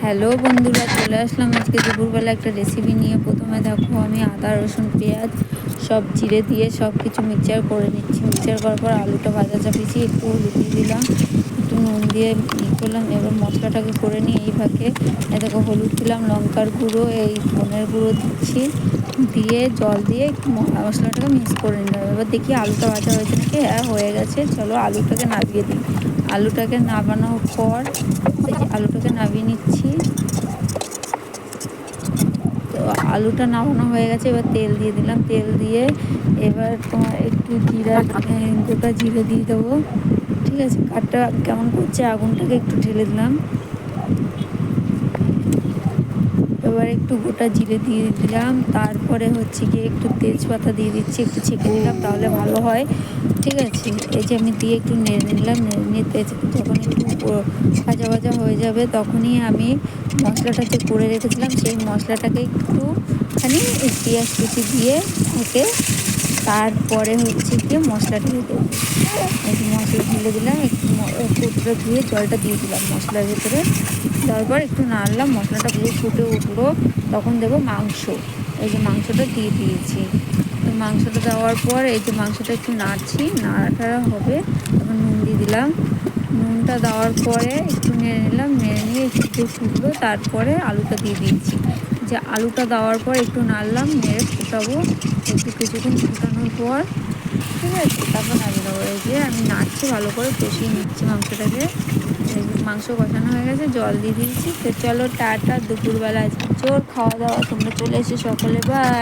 Hello বন্ধুরা, চলে আসলাম আজকে দুপুরবেলা একটা রেসিপি নিয়ে। প্রথমে দেখো, আমি আদা রসুন পেঁয়াজ সব জিরে দিয়ে সব কিছু মিক্সচার করে নিচ্ছি। মিক্সচার করার পর আলুটা ভাজা চাপিয়েছি, একটু হলুদ দিয়ে দিলাম, একটু নুন দিয়ে করলাম। এবার মশলাটাকে করে নিই এই ফাঁকে। দেখো, হলুদ দিলাম, লঙ্কার গুঁড়ো, এই ধনের গুঁড়ো দিচ্ছি, দিয়ে জল দিয়ে একটু মশলাটাকে মিক্স করে নিলাম। এবার দেখি আলুটা ভাজা হয়েছে নাকি। হ্যাঁ, হয়ে গেছে। চলো আলুটাকে নামিয়ে দিই। আলুটাকে নামানোর পর এই যে আলুটাকে নামিয়ে নিচ্ছি। তো আলুটা নামানো হয়ে গেছে। এবার তেল দিয়ে দিলাম, তেল দিয়ে এবার তোমার একটু গোটা জিরে দিয়ে দেবো। ঠিক আছে, কাঠটা কেমন করছে, আগুনটাকে একটু ঢেলে দিলাম। এবার একটু গোটা জিরে দিয়ে দিলাম, তারপরে হচ্ছে গিয়ে একটু তেজপাতা দিয়ে দিচ্ছি, একটু ছেঁকে নিলাম, তাহলে ভালো হয়। ঠিক আছে, এই যে আমি দিয়ে একটু নেড়ে নিলাম। নেড়ে নিয়ে যখন একটু ভাজা ভাজা হয়ে যাবে, তখনই আমি মশলাটা যে করে রেখেছিলাম সেই মশলাটাকে একটুখানি পেঁয়াজ কুচি দিয়ে থেকে তারপরে হচ্ছে গিয়ে মশলাটাকে দেবো। একটু মশলা ঢেলে দিলাম, একটু কুটটা ধুয়ে জলটা দিয়ে দিলাম মশলার ভেতরে। দেওয়ার পর একটু নাড়লাম, মশলাটা পুরো ফুটে উঠলো, তখন দেবো মাংস। এই যে মাংসটা দিয়ে দিয়েছি। তো মাংসটা দেওয়ার পর এই যে মাংসটা একটু নাড়ছি, নাড়াটাড়া হবে, তখন নুন দিয়ে দিলাম। নুনটা দেওয়ার পরে একটু নেড়ে নিলাম, নেড়ে নিয়ে একটু ফুটলো, তারপরে আলুটা দিয়ে দিয়েছি। যে আলুটা দেওয়ার পর একটু নাড়লাম, নেড়ে ফুটাবো। একটু কিছুক্ষণ ফুটানোর পর ঠিক আছে, তারপর নামিয়ে দেবো। এই যে আমি নাড়ছি, ভালো করে কষিয়ে নিচ্ছি মাংসটাকে। মাংস কষানো হয়ে গেছে, জল দিয়ে দিয়েছি। তো চলো টাটা, দুপুরবেলা আজকে জোর খাওয়া দাওয়া। তোমরা চলে এসে সকলে, বাই।